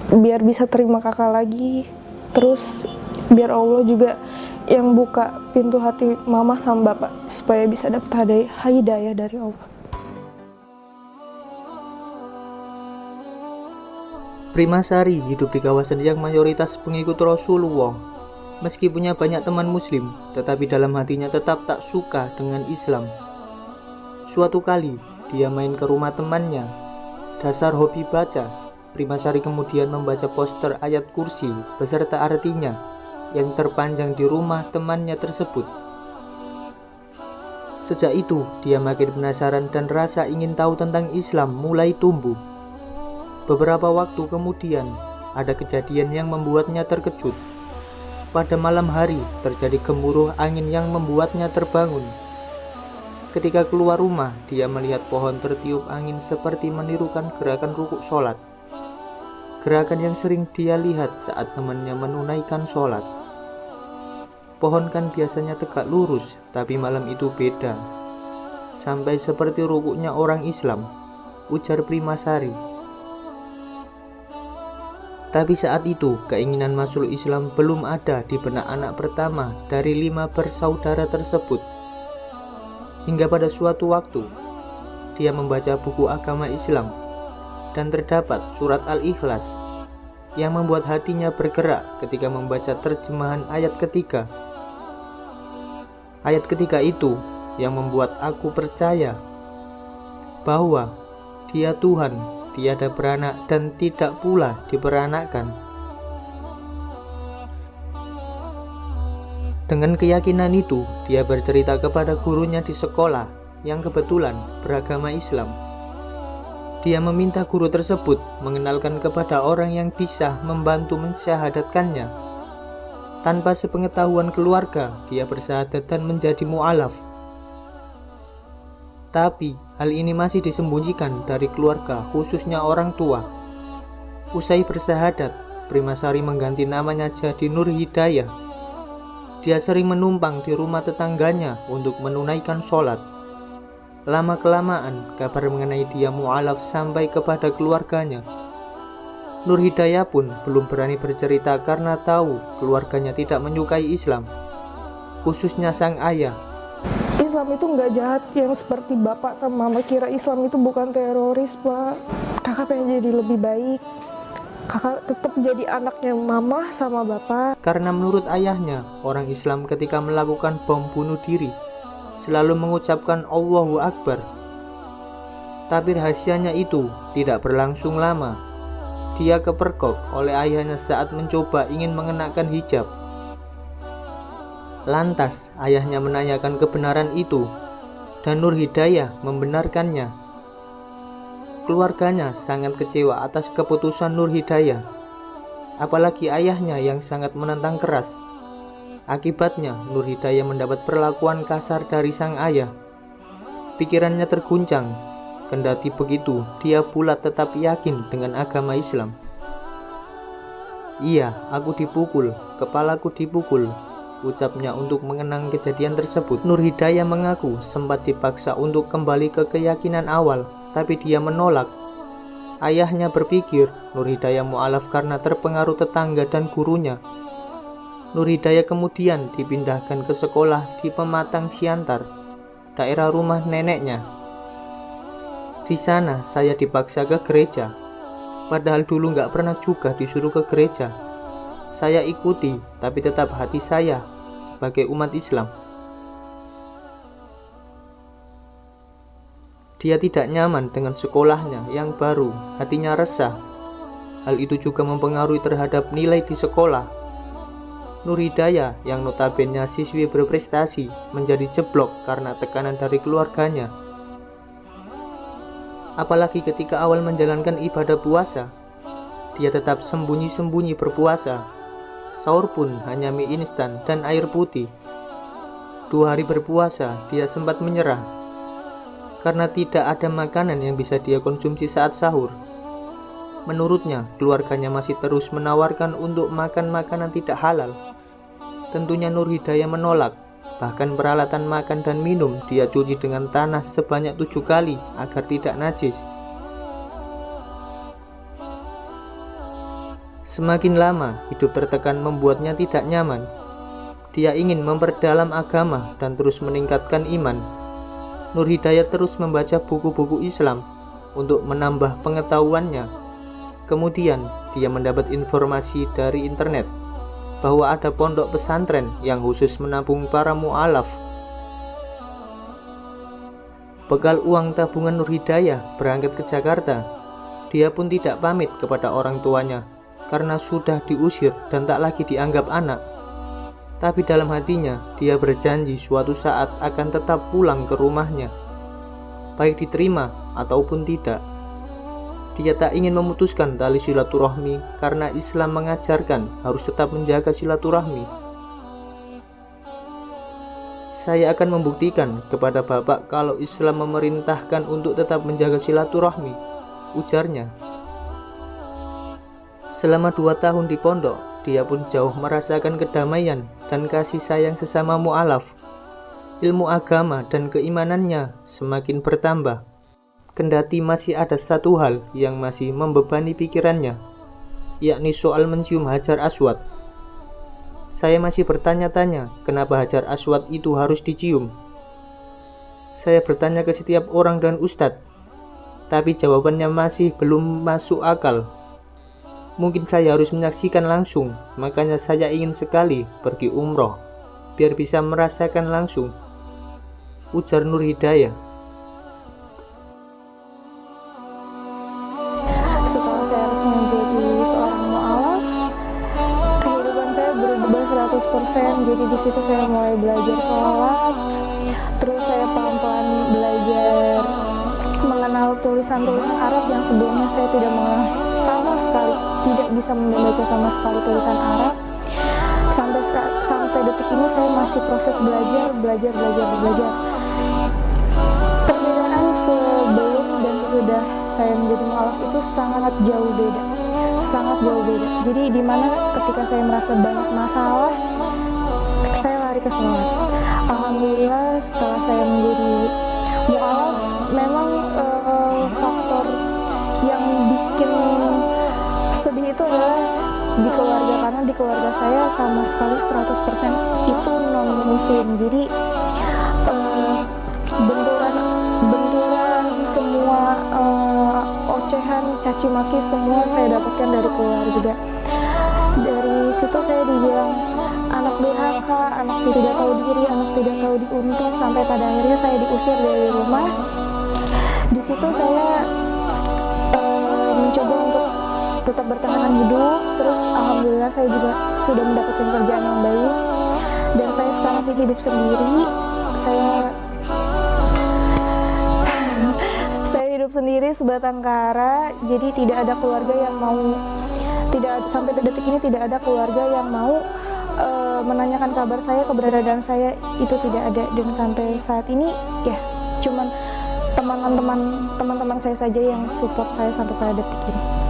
biar bisa terima kakak lagi. Terus biar Allah juga yang buka pintu hati mama sama bapak supaya bisa dapat hidayah dari Allah. Primasari hidup di kawasan yang mayoritas pengikut Rasulullah. Meski punya banyak teman muslim, tetapi dalam hatinya tetap tak suka dengan Islam. Suatu kali, dia main ke rumah temannya. Dasar hobi baca, Primasari kemudian membaca poster ayat kursi beserta artinya yang terpanjang di rumah temannya tersebut. Sejak itu, dia makin penasaran dan rasa ingin tahu tentang Islam mulai tumbuh. Beberapa waktu kemudian, ada kejadian yang membuatnya terkejut. Pada malam hari, terjadi gemuruh angin yang membuatnya terbangun. Ketika keluar rumah, dia melihat pohon tertiup angin seperti menirukan gerakan rukuk sholat. Gerakan yang sering dia lihat saat temannya menunaikan sholat. Pohon kan biasanya tegak lurus, tapi malam itu beda. Sampai seperti rukuknya orang Islam, ujar Primasari. Tapi saat itu, keinginan masuk Islam belum ada di benak anak pertama dari 5 bersaudara tersebut. Hingga pada suatu waktu, dia membaca buku agama Islam dan terdapat surat Al-Ikhlas yang membuat hatinya bergerak ketika membaca terjemahan ayat ketiga. Ayat ketiga itu yang membuat aku percaya bahwa Dia Tuhan, tiada beranak dan tidak pula diperanakkan. Dengan keyakinan itu, dia bercerita kepada gurunya di sekolah yang kebetulan beragama Islam. Dia meminta guru tersebut mengenalkan kepada orang yang bisa membantu mensyahadatkannya. Tanpa sepengetahuan keluarga, dia bersyahadat dan menjadi mu'alaf. Tapi hal ini masih disembunyikan dari keluarga, khususnya orang tua. Usai bersyahadat, Primasari mengganti namanya jadi Nur Hidayah. Dia sering menumpang di rumah tetangganya untuk menunaikan sholat. Lama-kelamaan, kabar mengenai dia mu'alaf sampai kepada keluarganya. Nur Hidayah pun belum berani bercerita karena tahu keluarganya tidak menyukai Islam, khususnya sang ayah. Islam itu nggak jahat yang seperti bapak sama mama kira. Islam itu bukan teroris, Pak. Kakak pengen jadi lebih baik. Kakak tetap jadi anaknya mama sama bapak. Karena menurut ayahnya, orang Islam ketika melakukan bom bunuh diri selalu mengucapkan Allahu Akbar. Tapi rahasianya itu tidak berlangsung lama. Dia kepergok oleh ayahnya saat mencoba ingin mengenakan hijab. Lantas ayahnya menanyakan kebenaran itu dan Nur Hidayah membenarkannya. Keluarganya sangat kecewa atas keputusan Nur Hidayah, apalagi ayahnya yang sangat menentang keras. Akibatnya Nur Hidayah mendapat perlakuan kasar dari sang ayah. Pikirannya terguncang, kendati begitu dia pula tetap yakin dengan agama Islam. Iya, aku dipukul, kepalaku dipukul, ucapnya untuk mengenang kejadian tersebut. Nur Hidayah mengaku sempat dipaksa untuk kembali ke keyakinan awal, tapi dia menolak. Ayahnya berpikir Nur Hidayah mu'alaf karena terpengaruh tetangga dan gurunya. Nur Hidayah kemudian dipindahkan ke sekolah di Pematang Siantar, daerah rumah neneknya. Di sana saya dipaksa ke gereja, padahal dulu gak pernah juga disuruh ke gereja. Saya ikuti, tapi tetap hati saya sebagai umat Islam. Dia tidak nyaman dengan sekolahnya yang baru, hatinya resah. Hal itu juga mempengaruhi terhadap nilai di sekolah. Nur Hidayah yang notabene siswi berprestasi menjadi jeblok karena tekanan dari keluarganya. Apalagi ketika awal menjalankan ibadah puasa, dia tetap sembunyi-sembunyi berpuasa. Sahur pun hanya mie instan dan air putih. 2 hari berpuasa, dia sempat menyerah karena tidak ada makanan yang bisa dia konsumsi saat sahur. Menurutnya, keluarganya masih terus menawarkan untuk makan makanan tidak halal. Tentunya Nur Hidayah menolak. Bahkan peralatan makan dan minum dia cuci dengan tanah sebanyak 7 kali agar tidak najis. Semakin lama, hidup tertekan membuatnya tidak nyaman. Dia ingin memperdalam agama dan terus meningkatkan iman. Nur Hidayat terus membaca buku-buku Islam untuk menambah pengetahuannya. Kemudian, dia mendapat informasi dari internet bahwa ada pondok pesantren yang khusus menampung para mu'alaf. Bekal uang tabungan Nur Hidayah berangkat ke Jakarta. Dia pun tidak pamit kepada orang tuanya karena sudah diusir dan tak lagi dianggap anak. Tapi dalam hatinya, dia berjanji suatu saat akan tetap pulang ke rumahnya, baik diterima ataupun tidak. Dia tak ingin memutuskan tali silaturahmi karena Islam mengajarkan harus tetap menjaga silaturahmi. Saya akan membuktikan kepada Bapak kalau Islam memerintahkan untuk tetap menjaga silaturahmi, ujarnya. Selama 2 tahun di pondok, dia pun jauh merasakan kedamaian dan kasih sayang sesama mu'alaf. Ilmu agama dan keimanannya semakin bertambah. Kendati masih ada satu hal yang masih membebani pikirannya, yakni soal mencium Hajar Aswad. Saya masih bertanya-tanya kenapa Hajar Aswad itu harus dicium. Saya bertanya ke setiap orang dan ustadz, tapi jawabannya masih belum masuk akal. Mungkin saya harus menyaksikan langsung, makanya saya ingin sekali pergi umroh, biar bisa merasakan langsung, ujar Nur Hidayah. Setelah saya harus menjadi seorang mu'alaf, kehidupan saya berubah 100%. Jadi di situ saya mulai belajar sholat, terus saya pelan-pelan belajar mengenal tulisan-tulisan Arab yang sebelumnya saya tidak mengenal sama sekali, tidak bisa membaca sama sekali tulisan Arab. Sampai detik ini saya masih proses belajar. Perbedaan sebelum dan sesudah saya menjadi mu'alaf itu sangat jauh beda. Jadi di mana ketika saya merasa banyak masalah, saya lari ke sholat. Alhamdulillah setelah saya menjadi mu'alaf, memang faktor yang bikin sedih itu adalah di keluarga, karena di keluarga saya sama sekali 100% itu non muslim. Jadi benturan semua, ocehan, caci maki semua saya dapatkan dari keluarga. Dari situ saya dibilang anak durhaka, anak tidak tahu diri, anak tidak tahu diuntung, sampai pada akhirnya saya diusir dari rumah. Di situ saya mencoba untuk tetap bertahan hidup. Terus alhamdulillah saya juga sudah mendapatkan kerjaan yang baik, dan saya sekarang hidup sendiri. Saya hidup sendiri sebatang kara. Jadi tidak ada keluarga yang mau, sampai detik ini tidak ada keluarga yang mau menanyakan kabar saya, keberadaan saya itu tidak ada. Dan sampai saat ini ya cuman teman-teman saya saja yang support saya sampai pada detik ini.